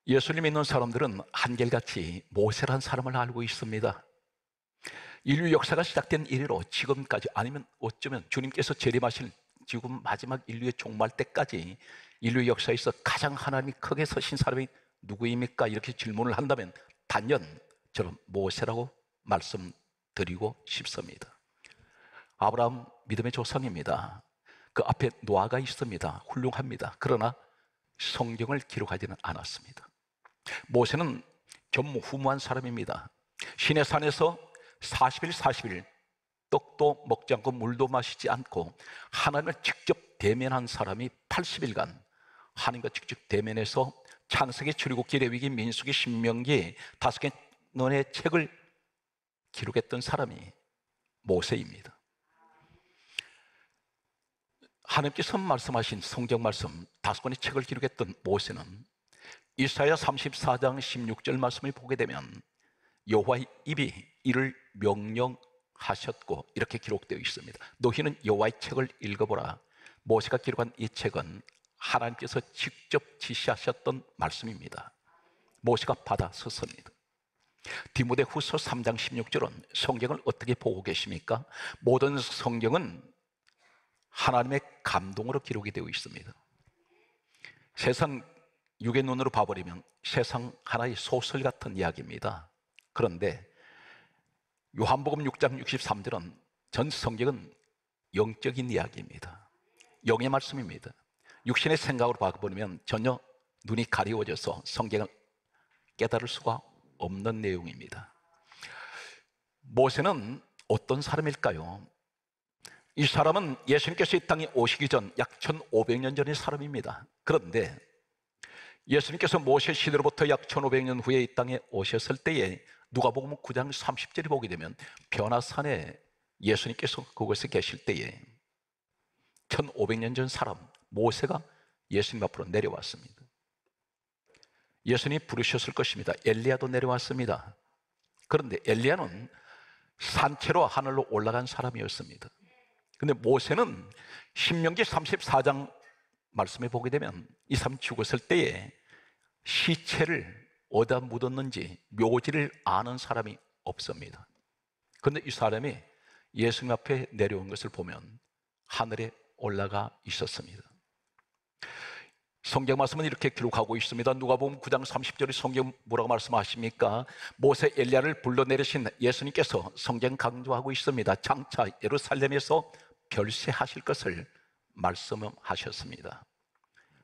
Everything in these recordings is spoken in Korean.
예수를 믿는 사람들은 한결같이 모세라는 사람을 알고 있습니다. 인류 역사가 시작된 이래로 지금까지, 아니면 어쩌면 주님께서 재림하실 지금 마지막 인류의 종말 때까지 인류 역사에서 가장 하나님이 크게 서신 사람이 누구입니까? 이렇게 질문을 한다면 단연 저는 모세라고 말씀드리고 싶습니다. 아브라함 믿음의 조상입니다. 그 앞에 노아가 있습니다. 훌륭합니다. 그러나 성경을 기록하지는 않았습니다. 모세는 전무후무한 사람입니다. 시내산에서 40일 40일 떡도 먹지 않고 물도 마시지 않고 하나님을 직접 대면한 사람이 80일간 하나님과 직접 대면해서 창세기, 출애굽기, 레위기, 민수기, 신명기 5개 논의 책을 기록했던 사람이 모세입니다. 하나님께서 말씀하신 성경 말씀 5권의 책을 기록했던 모세는 이사야 34장 16절 말씀을 보게 되면 여호와의 입이 이를 명령하셨고 이렇게 기록되어 있습니다. 너희는 여호와의 책을 읽어보라. 모세가 기록한 이 책은 하나님께서 직접 지시하셨던 말씀입니다. 모세가 받아 썼습니다. 디모데후서 3장 16절은 성경을 어떻게 보고 계십니까? 모든 성경은 하나님의 감동으로 기록이 되어 있습니다. 세상 육의 눈으로 봐버리면 세상 하나의 소설 같은 이야기입니다. 그런데 요한복음 6장 63절은 전 성경은 영적인 이야기입니다. 영의 말씀입니다. 육신의 생각으로 봐버리면 전혀 눈이 가리워져서 성경을 깨달을 수가 없는 내용입니다. 모세는 어떤 사람일까요? 이 사람은 예수님께서 이 땅에 오시기 전 약 1500년 전의 사람입니다. 그런데 예수님께서 모세 시대로부터 약 1500년 후에 이 땅에 오셨을 때에 누가복음 9장 30절이 보게 되면 변화산에 예수님께서 그곳에 계실 때에 1500년 전 사람 모세가 예수님 앞으로 내려왔습니다. 예수님이 부르셨을 것입니다. 엘리야도 내려왔습니다. 그런데 엘리야는 산채로 하늘로 올라간 사람이었습니다. 근데 모세는 신명기 34장 말씀에 보게 되면 이 사람이 죽었을 때에 시체를 어디다 묻었는지 묘지를 아는 사람이 없습니다. 그런데 이 사람이 예수님 앞에 내려온 것을 보면 하늘에 올라가 있었습니다. 성경 말씀은 이렇게 기록하고 있습니다. 누가복음 9장 30절에 성경 뭐라고 말씀하십니까? 모세 엘리야를 불러내리신 예수님께서 성경 강조하고 있습니다. 장차 예루살렘에서 별세하실 것을 말씀하셨습니다.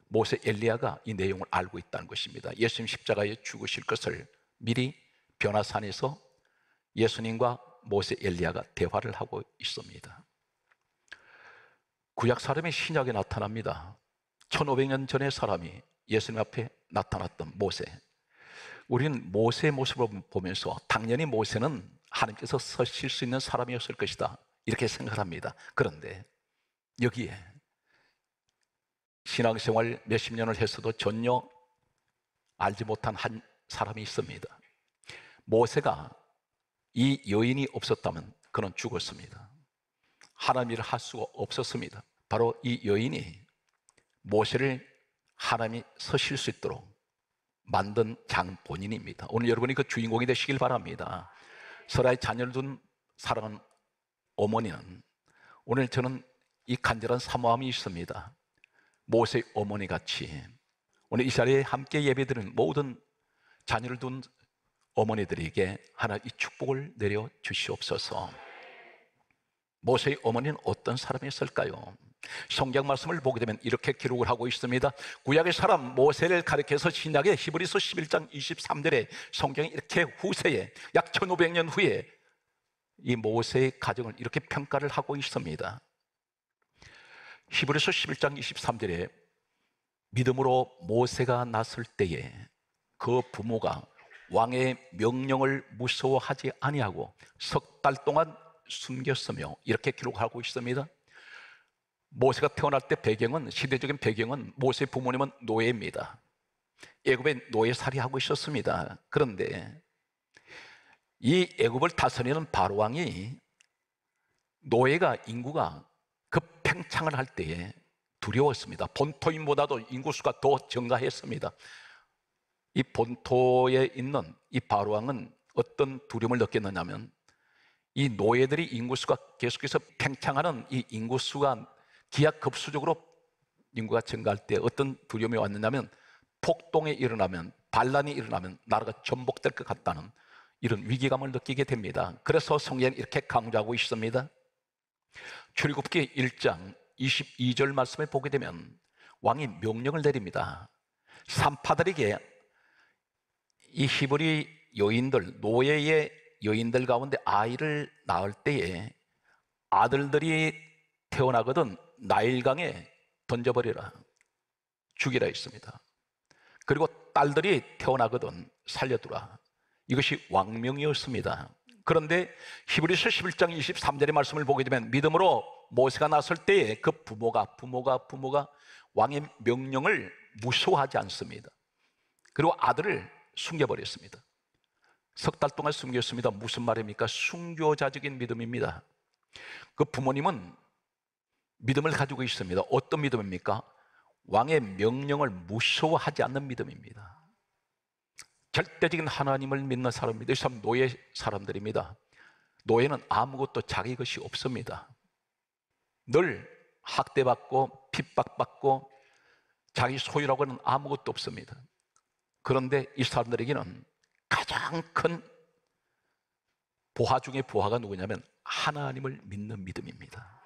모세 엘리야가 이 내용을 알고 있다는 것입니다. 예수님 십자가에 죽으실 것을 미리 변화산에서 예수님과 모세 엘리야가 대화를 하고 있습니다. 구약 사람이 신약에 나타납니다. 1500년 전의 사람이 예수님 앞에 나타났던 모세. 우리는 모세의 모습을 보면서 당연히 모세는 하나님께서 서실 수 있는 사람이었을 것이다 이렇게 생각합니다. 그런데 여기에 신앙생활 몇십 년을 했어도 전혀 알지 못한 한 사람이 있습니다. 모세가 이 여인이 없었다면 그는 죽었습니다. 하나님 일을 할 수가 없었습니다. 바로 이 여인이 모세를 하나님이 서실 수 있도록 만든 장본인입니다. 오늘 여러분이 그 주인공이 되시길 바랍니다. 설아의 자녀를 둔 사랑하는 어머니는 오늘 저는 이 간절한 사모함이 있습니다. 모세의 어머니 같이 오늘 이 자리에 함께 예배드리는 모든 자녀를 둔 어머니들에게 하나님 이 축복을 내려 주시옵소서. 모세의 어머니는 어떤 사람이었을까요? 성경 말씀을 보게 되면 이렇게 기록을 하고 있습니다. 구약의 사람 모세를 가리켜서 신약의 히브리서 11장 23절에 성경이 이렇게 후세에 약 1500년 후에 이 모세의 가정을 이렇게 평가를 하고 있습니다. 히브리서 11장 23절에 믿음으로 모세가 났을 때에 그 부모가 왕의 명령을 무서워하지 아니하고 석 달 동안 숨겼으며 이렇게 기록하고 있습니다. 모세가 태어날 때 배경은 시대적인 배경은 모세의 부모님은 노예입니다. 애굽에 노예살이하고 있었습니다. 그런데 이 애굽을 다스리는 바로 왕이 노예가 인구가 급팽창을 할 때에 두려웠습니다. 본토인보다도 인구수가 더 증가했습니다. 이 본토에 있는 이 바로왕은 어떤 두려움을 느꼈느냐면, 이 노예들이 인구수가 계속해서 팽창하는 이 인구수가 기하급수적으로 인구가 증가할 때 어떤 두려움이 왔느냐면, 폭동이 일어나면, 반란이 일어나면 나라가 전복될 것 같다는 이런 위기감을 느끼게 됩니다. 그래서 성경은 이렇게 강조하고 있습니다. 출애굽기 1장 22절 말씀을 보게 되면 왕이 명령을 내립니다. 산파들에게 이 히브리 여인들, 노예의 여인들 가운데 아이를 낳을 때에 아들들이 태어나거든 나일강에 던져버리라, 죽이라 했습니다. 그리고 딸들이 태어나거든 살려두라. 이것이 왕명이었습니다. 그런데 히브리서 11장 23절의 말씀을 보게 되면 믿음으로 모세가 났을 때에 그 부모가 왕의 명령을 무서워하지 않습니다. 그리고 아들을 숨겨버렸습니다. 석 달 동안 숨겼습니다. 무슨 말입니까? 순교자적인 믿음입니다. 그 부모님은 믿음을 가지고 있습니다. 어떤 믿음입니까? 왕의 명령을 무서워하지 않는 믿음입니다. 절대적인 하나님을 믿는 사람입니다. 이 사람 노예 사람들입니다. 노예는 아무것도 자기 것이 없습니다. 늘 학대받고 핍박받고 자기 소유라고는 아무것도 없습니다. 그런데 이 사람들에게는 가장 큰 보화 중에 보화가 누구냐면 하나님을 믿는 믿음입니다.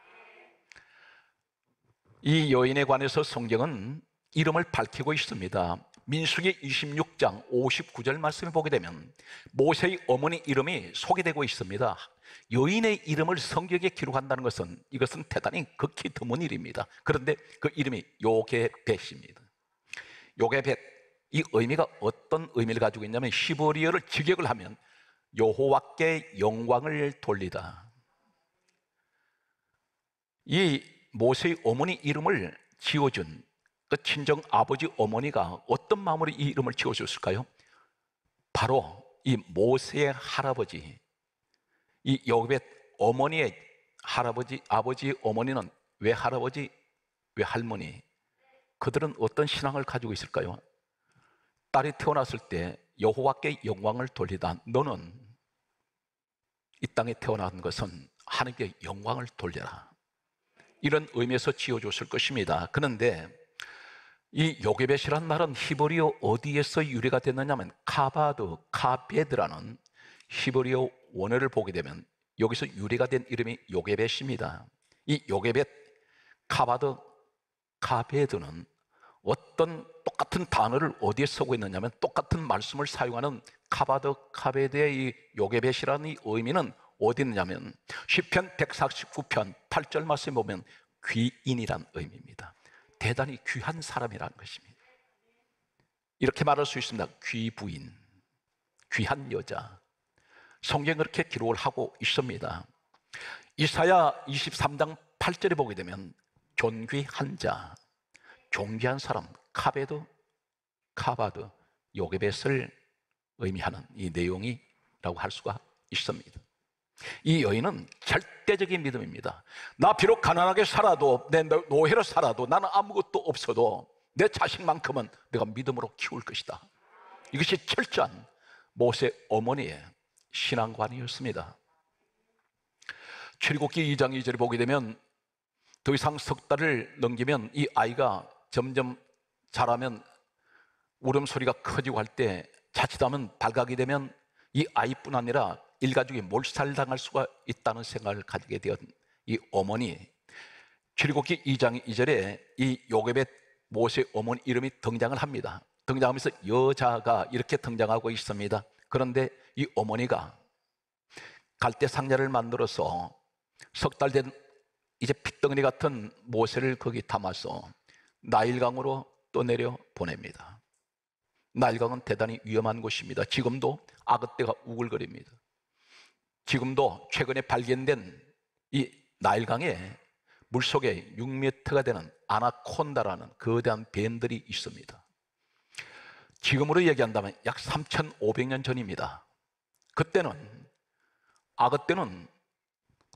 이 여인에 관해서 성경은 이름을 밝히고 있습니다. 민수기 26장 59절 말씀을 보게 되면 모세의 어머니 이름이 소개되고 있습니다. 여인의 이름을 성경에 기록한다는 것은 이것은 대단히 극히 드문 일입니다. 그런데 그 이름이 요게벳입니다. 요게벳, 이 의미가 어떤 의미를 가지고 있냐면 히브리어를 직역을 하면 여호와께 영광을 돌리다. 이 모세의 어머니 이름을 지어준 그 친정 아버지 어머니가 어떤 마음으로 이 이름을 지어줬을까요? 바로 이 모세의 할아버지, 이 요게벳 어머니의 할아버지, 아버지 어머니는 왜 할아버지, 왜 할머니? 그들은 어떤 신앙을 가지고 있을까요? 딸이 태어났을 때 여호와께 영광을 돌리다. 너는 이 땅에 태어난 것은 하나님께 영광을 돌려라. 이런 의미에서 지어줬을 것입니다. 그런데 이 요게벳이란 말은 히브리어 어디에서 유래가 됐느냐면 카바드, 카베드라는 히브리어 원어를 보게 되면 여기서 유래가 된 이름이 요게벳입니다. 이 요게벳, 카바드, 카베드는 어떤 똑같은 단어를 어디에 쓰고 있느냐면 똑같은 말씀을 사용하는 카바드, 카베드의 이 요게벳이라는 이 의미는 어디 있느냐면 시편 149편 8절 말씀에 보면 귀인이란 의미입니다. 대단히 귀한 사람이라는 것입니다. 이렇게 말할 수 있습니다. 귀부인, 귀한 여자. 성경은 그렇게 기록을 하고 있습니다. 이사야 23장 8절에 보게 되면 존귀한 자, 존귀한 사람, 카베드, 카바드, 요게벳을 의미하는 이 내용이라고 할 수가 있습니다. 이 여인은 절대적인 믿음입니다. 나 비록 가난하게 살아도, 내 노예로 살아도, 나는 아무것도 없어도 내 자식만큼은 내가 믿음으로 키울 것이다. 이것이 철저한 모세 어머니의 신앙관이었습니다. 출애굽기 2장 2절에 보게 되면 더 이상 석 달을 넘기면 이 아이가 점점 자라면 울음소리가 커지고 할 때 자칫하면 발각이 되면 이 아이뿐 아니라 일가족이 몰살당할 수가 있다는 생각을 가지게 된 이 어머니, 출애굽기 2장 2절에 이 요게벳 모세 어머니 이름이 등장을 합니다. 등장하면서 여자가 이렇게 등장하고 있습니다. 그런데 이 어머니가 갈대 상자를 만들어서 석 달 된 이제 핏덩어리 같은 모세를 거기 담아서 나일강으로 떠내려 보냅니다. 나일강은 대단히 위험한 곳입니다. 지금도 악어떼가 우글거립니다. 지금도 최근에 발견된 이 나일강에 물속에 6m가 되는 아나콘다라는 거대한 뱀들이 있습니다. 지금으로 얘기한다면 약 3,500년 전입니다. 그때는 악어떼는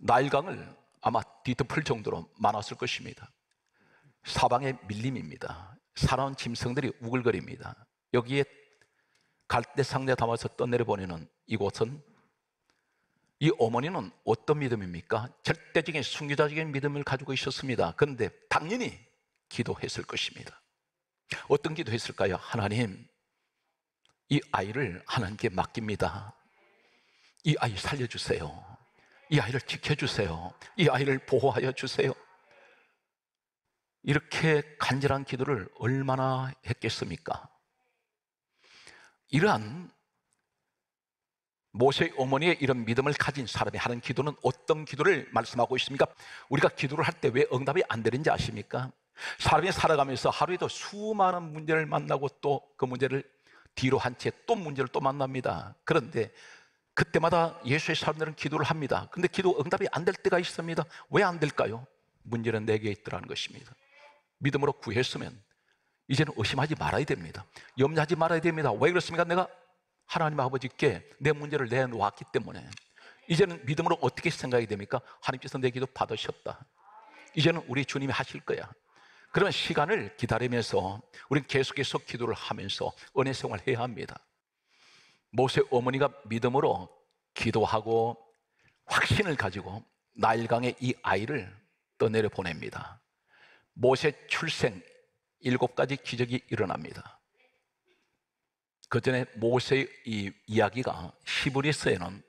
나일강을 아마 뒤덮을 정도로 많았을 것입니다. 사방의 밀림입니다. 사나운 짐승들이 우글거립니다. 여기에 갈대 상자에 담아서 떠내려 보내는 이곳은, 이 어머니는 어떤 믿음입니까? 절대적인 순교자적인 믿음을 가지고 있었습니다. 그런데 당연히 기도했을 것입니다. 어떤 기도했을까요? 하나님, 이 아이를 하나님께 맡깁니다. 이 아이 살려주세요. 이 아이를 지켜주세요. 이 아이를 보호하여 주세요. 이렇게 간절한 기도를 얼마나 했겠습니까? 이러한 모세의 어머니의 이런 믿음을 가진 사람이 하는 기도는 어떤 기도를 말씀하고 있습니까? 우리가 기도를 할 때 왜 응답이 안 되는지 아십니까? 사람이 살아가면서 하루에도 수많은 문제를 만나고 또 그 문제를 뒤로 한 채 또 문제를 또 만납니다. 그런데 그때마다 예수의 사람들은 기도를 합니다. 근데 기도 응답이 안 될 때가 있습니다. 왜 안 될까요? 문제는 내게 있더라는 것입니다. 믿음으로 구했으면 이제는 의심하지 말아야 됩니다. 염려하지 말아야 됩니다. 왜 그렇습니까? 내가 하나님 아버지께 내 문제를 내놓았기 때문에 이제는 믿음으로 어떻게 생각이 됩니까? 하나님께서 내 기도 받으셨다. 이제는 우리 주님이 하실 거야. 그런 시간을 기다리면서 우리는 계속해서 기도를 하면서 은혜 생활을 해야 합니다. 모세 어머니가 믿음으로 기도하고 확신을 가지고 나일강에 이 아이를 떠내려 보냅니다. 모세 출생 7가지 기적이 일어납니다. 그 전에 모세의 이 이야기가 히브리서에는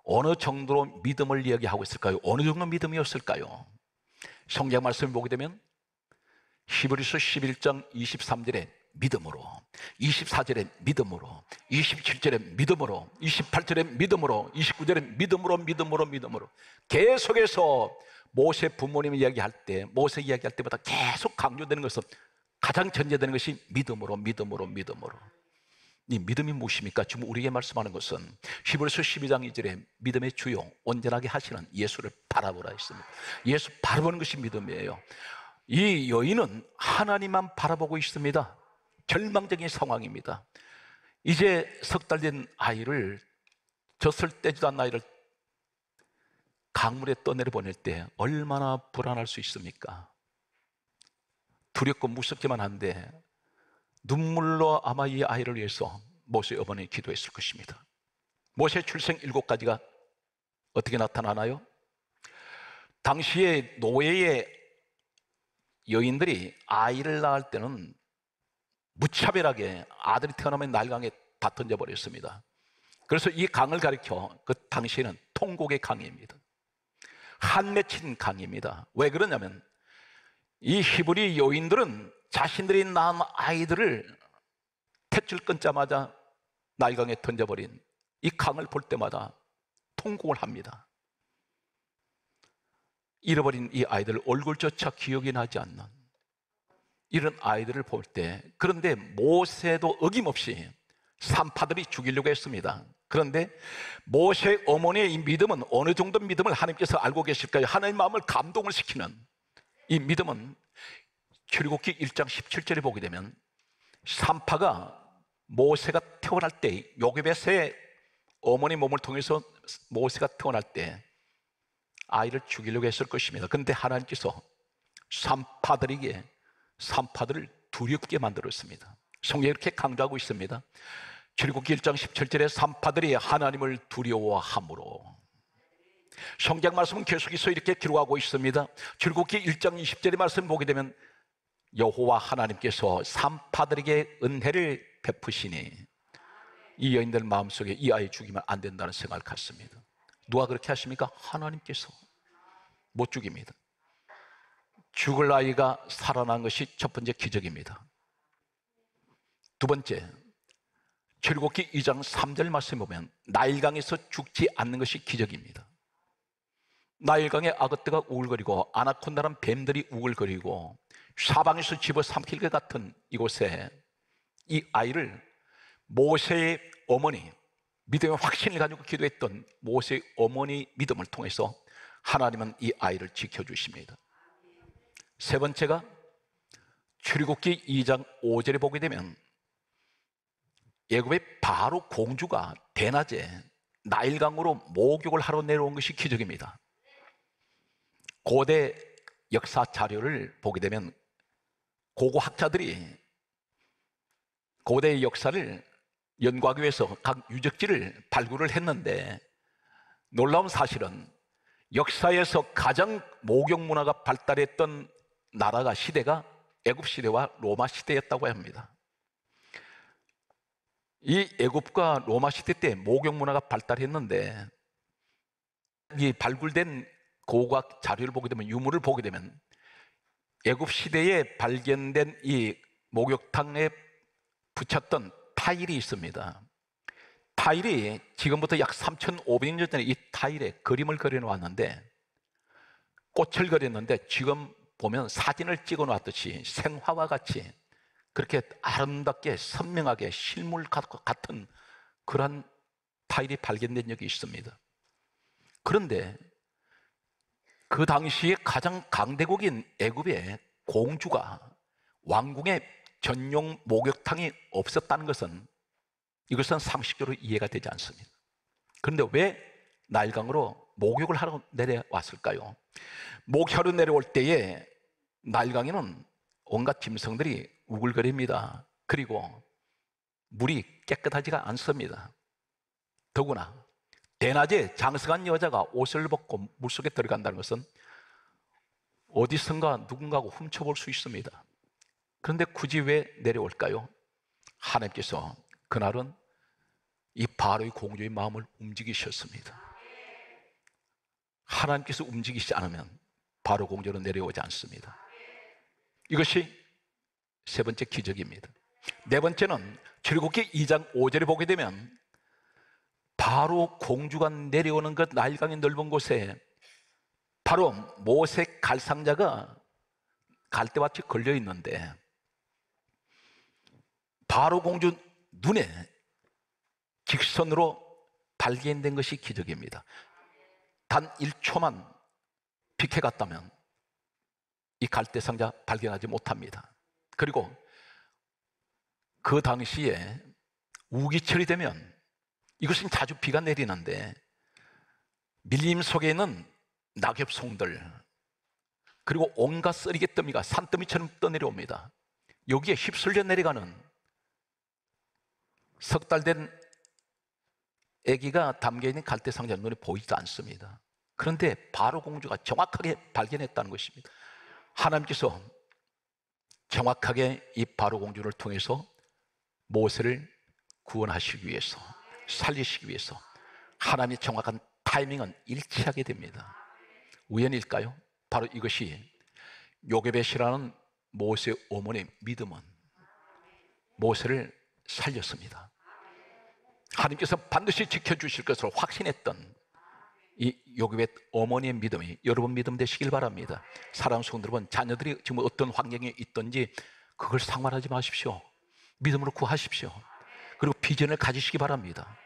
어느 정도로 믿음을 이야기하고 있을까요? 어느 정도 믿음이었을까요? 성경 말씀을 보게 되면 히브리서 11장 23절에 믿음으로, 24절에 믿음으로, 27절에 믿음으로, 28절에 믿음으로, 29절에 믿음으로 계속해서 모세 부모님 이야기할 때, 모세 이야기할 때마다 계속 강조되는 것은, 가장 전제되는 것이 믿음으로. 이 믿음이 무엇입니까? 지금 우리에게 말씀하는 것은 히브리서 12장 2절에 믿음의 주요 온전하게 하시는 예수를 바라보라 했습니다. 예수 바라보는 것이 믿음이에요. 이 여인은 하나님만 바라보고 있습니다. 절망적인 상황입니다. 이제 3달 된 아이를, 젖을 떼지도 않은 아이를 강물에 떠내려 보낼 때 얼마나 불안할 수 있습니까? 두렵고 무섭기만 한데 눈물로 아마 이 아이를 위해서 모세 어머니 기도했을 것입니다. 모세 출생 7가지가 어떻게 나타나나요? 당시에 노예의 여인들이 아이를 낳을 때는 무차별하게 아들이 태어나면 나일강에 다 던져버렸습니다. 그래서 이 강을 가리켜 그 당시에는 통곡의 강입니다. 한 맺힌 강입니다. 왜 그러냐면 이 히브리 여인들은 자신들이 낳은 아이들을 탯줄 끊자마자 나일강에 던져버린 이 강을 볼 때마다 통곡을 합니다. 잃어버린 이 아이들 얼굴조차 기억이 나지 않는 이런 아이들을 볼 때, 그런데 모세도 어김없이 산파들이 죽이려고 했습니다. 그런데 모세 어머니의 이 믿음은 어느 정도 믿음을 하나님께서 알고 계실까요? 하나님 마음을 감동을 시키는 이 믿음은 출애굽기 1장 17절에 보게 되면 산파가 모세가 태어날 때, 요게벳의 어머니 몸을 통해서 모세가 태어날 때 아이를 죽이려고 했을 것입니다. 그런데 하나님께서 산파들을 두렵게 만들었습니다. 성경에 이렇게 강조하고 있습니다. 출애굽기 1장 17절에 산파들이 하나님을 두려워함으로. 성경 말씀은 계속해서 이렇게 기록하고 있습니다. 출애굽기 1장 20절의 말씀 보게 되면 여호와 하나님께서 산파들에게 은혜를 베푸시니 이 여인들 마음속에 이 아이 죽이면 안 된다는 생각을 갖습니다. 누가 그렇게 하십니까? 하나님께서. 못 죽입니다. 죽을 아이가 살아난 것이 첫 번째 기적입니다. 두 번째, 출애굽기 2장 3절 말씀 보면 나일강에서 죽지 않는 것이 기적입니다. 나일강에 악어떼가 우글거리고 아나콘다란 뱀들이 우글거리고 사방에서 집어삼킬 것 같은 이곳에 이 아이를 모세의 어머니, 믿음의 확신을 가지고 기도했던 모세의 어머니 믿음을 통해서 하나님은 이 아이를 지켜주십니다. 세 번째가 출애굽기 2장 5절에 보게 되면 애굽의 바로 공주가 대낮에 나일강으로 목욕을 하러 내려온 것이 기적입니다. 고대 역사 자료를 보게 되면 고고학자들이 고대의 역사를 연구하기 위해서 각 유적지를 발굴을 했는데 놀라운 사실은 역사에서 가장 목욕 문화가 발달했던 나라가 시대가 애굽 시대와 로마 시대였다고 합니다. 이 애굽과 로마 시대 때 목욕 문화가 발달했는데 이 발굴된 고고학 자료를 보게 되면, 유물을 보게 되면 애굽 시대에 발견된 이 목욕탕에 붙였던 타일이 있습니다. 타일이 지금부터 약 3,500년 전에 이 타일에 그림을 그려놓았는데, 꽃을 그렸는데 지금 보면 사진을 찍어 놨듯이 생화와 같이 그렇게 아름답게 선명하게 실물 같은 그런 타일이 발견된 적이 있습니다. 그런데 그 당시에 가장 강대국인 애굽의 공주가 왕궁에 전용 목욕탕이 없었다는 것은, 이것은 상식적으로 이해가 되지 않습니다. 그런데 왜 나일강으로 목욕을 하러 내려왔을까요? 목욕하러 내려올 때에 나일강에는 온갖 짐승들이 우글거립니다. 그리고 물이 깨끗하지가 않습니다. 더구나 대낮에 장성한 여자가 옷을 벗고 물속에 들어간다는 것은 어디선가 누군가가 훔쳐볼 수 있습니다. 그런데 굳이 왜 내려올까요? 하나님께서 그날은 이 바로의 공주의 마음을 움직이셨습니다. 하나님께서 움직이시지 않으면 바로 공주는 내려오지 않습니다. 이것이 세 번째 기적입니다. 네 번째는 출애굽기 2장 5절에 보게 되면 바로 공주가 내려오는 것, 나일강의 넓은 곳에 바로 모세 갈상자가 갈대밭에 걸려 있는데 바로 공주 눈에 직선으로 발견된 것이 기적입니다. 단 1초만 비켜갔다면 이 갈대상자 발견하지 못합니다. 그리고 그 당시에 우기철이 되면, 이것은 자주 비가 내리는데 밀림 속에는 낙엽송들, 그리고 온갖 쓰리개더미가 산더미처럼 떠내려옵니다. 여기에 휩쓸려 내려가는 석 달 된 아기가 담겨있는 갈대상자 눈에 보이지도 않습니다. 그런데 바로 공주가 정확하게 발견했다는 것입니다. 하나님께서 정확하게 이 바로 공주를 통해서 모세를 구원하시기 위해서, 살리시기 위해서 하나님의 정확한 타이밍은 일치하게 됩니다. 우연일까요? 바로 이것이 요게벳이라는 모세의 어머니의 믿음은 모세를 살렸습니다. 하나님께서 반드시 지켜주실 것을 확신했던 이 요게벳 어머니의 믿음이 여러분 믿음 되시길 바랍니다. 사랑하는 성도 여러분, 자녀들이 지금 어떤 환경에 있든지 그걸 상관하지 마십시오. 믿음으로 구하십시오. 그리고 비전을 가지시기 바랍니다.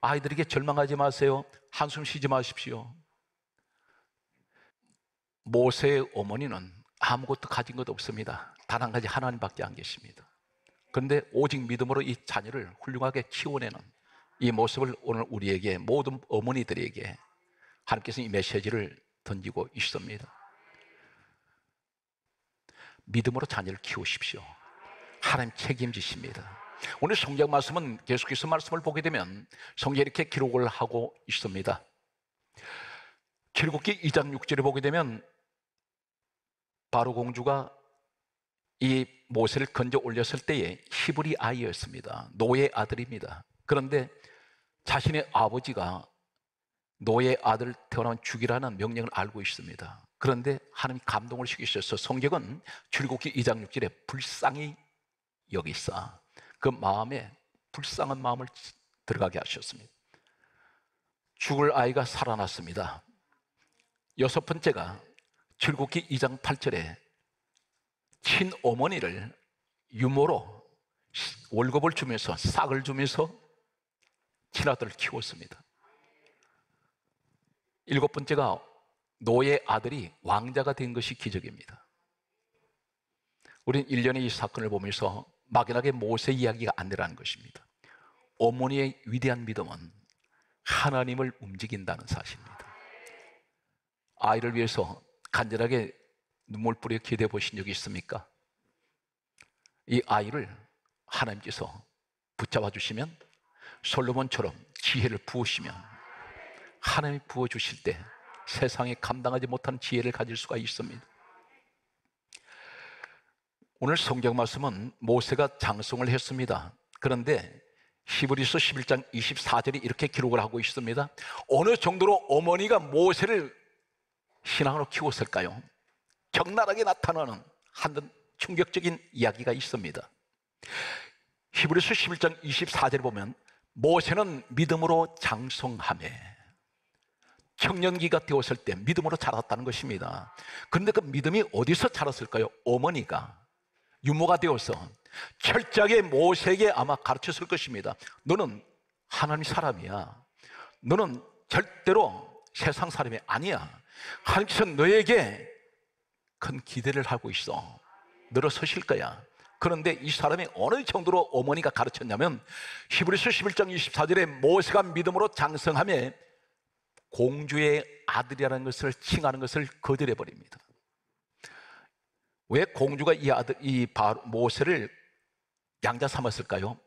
아이들에게 절망하지 마세요. 한숨 쉬지 마십시오. 모세의 어머니는 아무것도 가진 것 없습니다. 단 한 가지, 하나님밖에 안 계십니다. 그런데 오직 믿음으로 이 자녀를 훌륭하게 키워내는 이 모습을 오늘 우리에게, 모든 어머니들에게 하나님께서 이 메시지를 던지고 있습니다. 믿음으로 자녀를 키우십시오. 하나님 책임지십니다. 오늘 성경 말씀은 계속해서 말씀을 보게 되면 성경에 이렇게 기록을 하고 있습니다. 출애굽기 2장 6절에 보게 되면 바로 공주가 이 모세를 건져 올렸을 때에 히브리 아이였습니다. 노예 아들입니다. 그런데 자신의 아버지가 노예 아들 태어나면 죽이라는 명령을 알고 있습니다. 그런데 하나님 감동을 시키셔서 성경은 출애굽기 2장 6절에 불쌍히 여기사, 그 마음에 불쌍한 마음을 들어가게 하셨습니다. 죽을 아이가 살아났습니다. 여섯 번째가 출애굽기 2장 8절에 친어머니를 유모로 월급을 주면서, 싹을 주면서 친아들을 키웠습니다. 일곱 번째가 노예 아들이 왕자가 된 것이 기적입니다. 우리는 1년에 이 사건을 보면서 막연하게 모세 이야기가 아니라는 것입니다. 어머니의 위대한 믿음은 하나님을 움직인다는 사실입니다. 아이를 위해서 간절하게 눈물 뿌려 기도해 보신 적이 있습니까? 이 아이를 하나님께서 붙잡아 주시면 솔로몬처럼 지혜를 부으시면 하나님이 부어주실 때 세상에 감당하지 못한 지혜를 가질 수가 있습니다. 오늘 성경 말씀은 모세가 장성을 했습니다. 그런데 히브리서 11장 24절이 이렇게 기록을 하고 있습니다. 어느 정도로 어머니가 모세를 신앙으로 키웠을까요? 적나라하게 나타나는 한 충격적인 이야기가 있습니다. 히브리서 11장 24절에 보면 모세는 믿음으로 장성하매, 청년기가 되었을 때 믿음으로 자랐다는 것입니다. 그런데 그 믿음이 어디서 자랐을까요? 어머니가 유모가 되어서 철저하게 모세에게 아마 가르쳤을 것입니다. 너는 하나님 사람이야. 너는 절대로 세상 사람이 아니야. 하나님께서 너에게 큰 기대를 하고 있어. 너로 서실 거야. 그런데 이 사람이 어느 정도로 어머니가 가르쳤냐면 히브리서 11장 24절에 모세가 믿음으로 장성하며 공주의 아들이라는 것을 칭하는 것을 거절해 버립니다. 왜 공주가 이 모세를 양자 삼았을까요?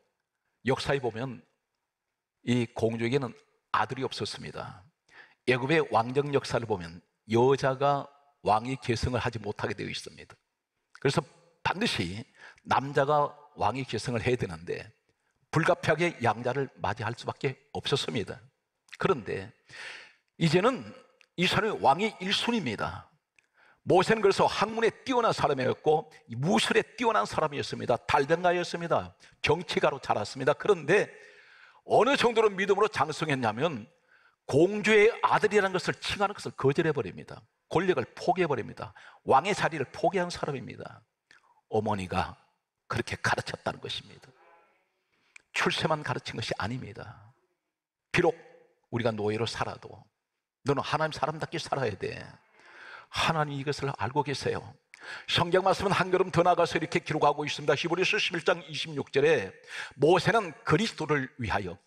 역사에 보면 이 공주에게는 아들이 없었습니다. 애굽의 왕정 역사를 보면 여자가 왕위 계승을 하지 못하게 되어 있습니다. 그래서 반드시 남자가 왕위 계승을 해야 되는데 불가피하게 양자를 맞이할 수밖에 없었습니다. 그런데 이제는 이 사람이 왕위 1순위입니다. 모세는 그래서 학문에 뛰어난 사람이었고 무술에 뛰어난 사람이었습니다. 달변가였습니다. 정치가로 자랐습니다. 그런데 어느 정도로 믿음으로 장성했냐면 공주의 아들이라는 것을 칭하는 것을 거절해버립니다. 권력을 포기해버립니다. 왕의 자리를 포기한 사람입니다. 어머니가 그렇게 가르쳤다는 것입니다. 출세만 가르친 것이 아닙니다. 비록 우리가 노예로 살아도 너는 하나님 사람답게 살아야 돼. 하나님이 이것을 알고 계세요. 성경 말씀은 한 걸음 더 나가서 이렇게 기록하고 있습니다. 히브리서 11장 26절에 모세는 그리스도를 위하여,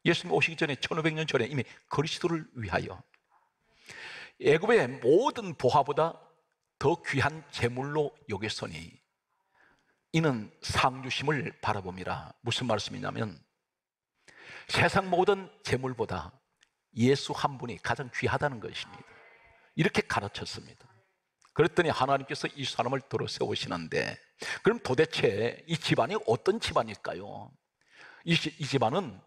예수님 오시기 전에 1500년 전에 이미 그리스도를 위하여 애굽의 모든 보화보다 더 귀한 재물로 여겼으니 이는 상주심을 바라봅니다. 무슨 말씀이냐면 세상 모든 재물보다 예수 한 분이 가장 귀하다는 것입니다. 이렇게 가르쳤습니다. 그랬더니 하나님께서 이 사람을 들어 세우시는데 그럼 도대체 이 집안이 어떤 집안일까요? 이 집안은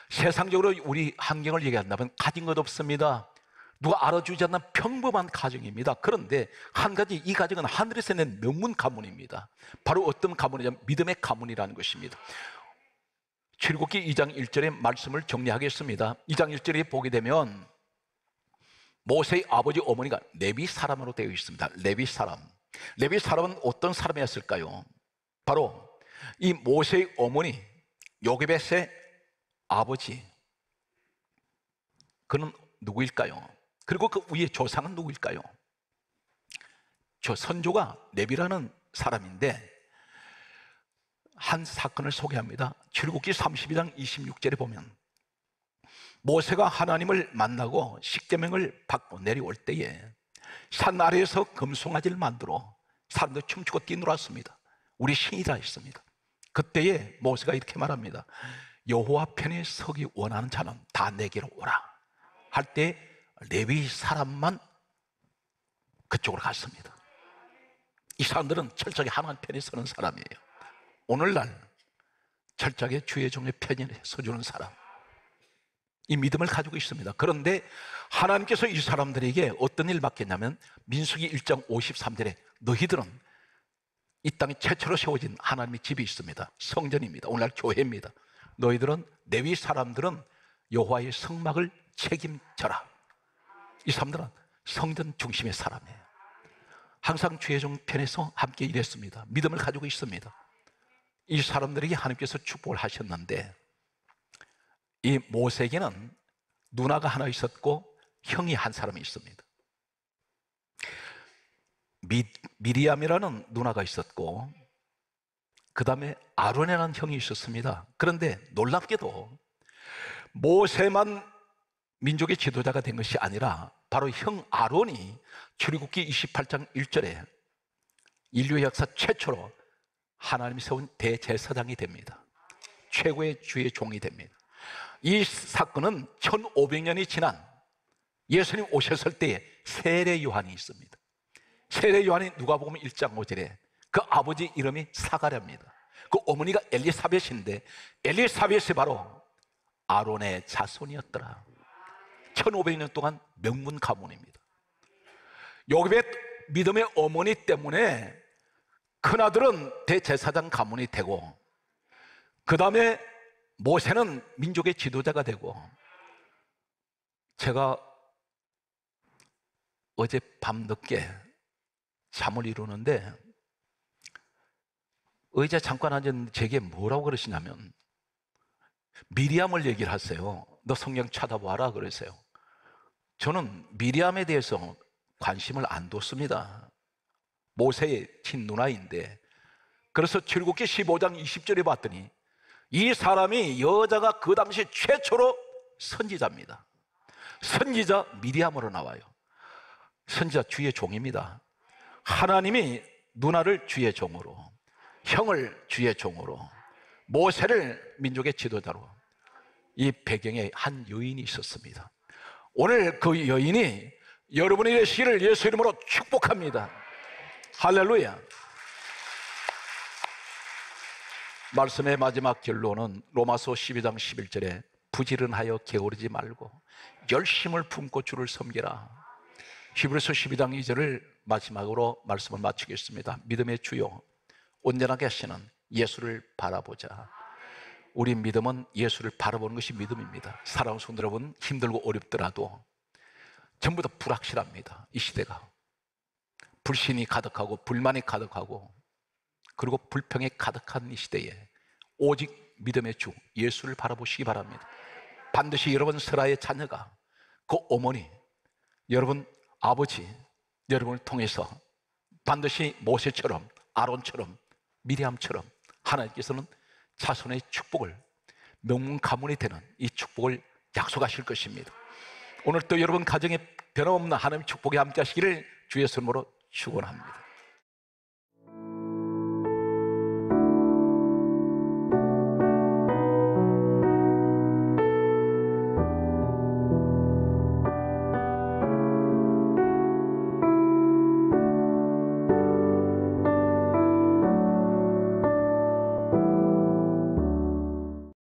세상적으로 우리 환경을 얘기한다면 가진 것 없습니다. 누가 알아주지 않는 평범한 가정입니다. 그런데 한 가지 이 가정은 하늘에서 낸 명문 가문입니다. 바로 어떤 가문이냐면 믿음의 가문이라는 것입니다. 출애굽기 2장 1절의 말씀을 정리하겠습니다. 2장 1절에 보게 되면 모세의 아버지 어머니가 레위 사람으로 되어 있습니다. 레위 사람은 어떤 사람이었을까요? 바로 이 모세의 어머니 요게벳의 아버지, 그는 누구일까요? 그리고 그 위에 조상은 누구일까요? 저 선조가 레위라는 사람인데 한 사건을 소개합니다. 출애굽기 32장 26절에 보면 모세가 하나님을 만나고 십계명을 받고 내려올 때에 산 아래에서 금송아지를 만들어 사람들 춤추고 뛰놀았습니다. 우리 신이라 했습니다. 그때에 모세가 이렇게 말합니다. 여호와 편에 서기 원하는 자는 다 내게로 오라 할 때 레위 사람만 그쪽으로 갔습니다. 이 사람들은 철저하게 하나님 편에 서는 사람이에요. 오늘날 철저하게 주의 종의 편에 서주는 사람, 이 믿음을 가지고 있습니다. 그런데 하나님께서 이 사람들에게 어떤 일을 맡겼냐면 민수기 1장 53절에 너희들은 이 땅에 최초로 세워진 하나님의 집이 있습니다. 성전입니다. 오늘날 교회입니다. 너희들은 레위 사람들은 여호와의 성막을 책임져라. 이 사람들은 성전 중심의 사람이에요. 항상 주의 종 편에서 함께 일했습니다. 믿음을 가지고 있습니다. 이 사람들에게 하나님께서 축복을 하셨는데 이 모세에게는 누나가 하나 있었고 형이 한 사람이 있습니다. 미리암이라는 누나가 있었고 그 다음에 아론이라는 형이 있었습니다. 그런데 놀랍게도 모세만 민족의 지도자가 된 것이 아니라 바로 형 아론이 출애굽기 28장 1절에 인류의 역사 최초로 하나님이 세운 대제사장이 됩니다. 최고의 주의 종이 됩니다. 이 사건은 1500년이 지난 예수님 오셨을 때에 세례 요한이 있습니다. 세례 요한이 누가복음 1장 5절에 그 아버지 이름이 사가랴입니다. 그 어머니가 엘리사벳인데 엘리사벳이 바로 아론의 자손이었더라. 1500년 동안 명문 가문입니다. 요셉의 믿음의 어머니 때문에 큰아들은 대제사장 가문이 되고, 그 다음에 모세는 민족의 지도자가 되고, 제가 어제 밤늦게 잠을 이루는데 의자에 잠깐 앉았는데 제게 뭐라고 그러시냐면 미리암을 얘기를 하세요. 너 성경 찾아봐라 그러세요. 저는 미리암에 대해서 관심을 안 뒀습니다. 모세의 친누나인데. 그래서 출애굽기 15장 20절에 봤더니 이 사람이 여자가 그 당시 최초로 선지자입니다. 선지자 미리암으로 나와요. 선지자 주의 종입니다. 하나님이 누나를 주의 종으로, 형을 주의 종으로, 모세를 민족의 지도자로, 이 배경에 한 여인이 있었습니다. 오늘 그 여인이 여러분이 되시기를 예수 이름으로 축복합니다. 할렐루야. 말씀의 마지막 결론은 로마서 12장 11절에 부지런하여 게으르지 말고 열심을 품고 주를 섬기라. 히브리서 12장 2절을 마지막으로 말씀을 마치겠습니다. 믿음의 주요 온전하게 하시는 예수를 바라보자. 우리 믿음은 예수를 바라보는 것이 믿음입니다. 사랑하는 성도 여러분, 힘들고 어렵더라도 전부 다 불확실합니다. 이 시대가 불신이 가득하고 불만이 가득하고 그리고 불평이 가득한 이 시대에 오직 믿음의 주 예수를 바라보시기 바랍니다. 반드시 여러분 스라의 자녀가, 그 어머니, 여러분 아버지, 여러분을 통해서 반드시 모세처럼, 아론처럼, 미리암처럼 하나님께서는 자손의 축복을, 명문 가문이 되는 이 축복을 약속하실 것입니다. 오늘 또 여러분 가정에 변함없는 하나님의 축복이 함께 하시기를 주의 이름으로 축원합니다.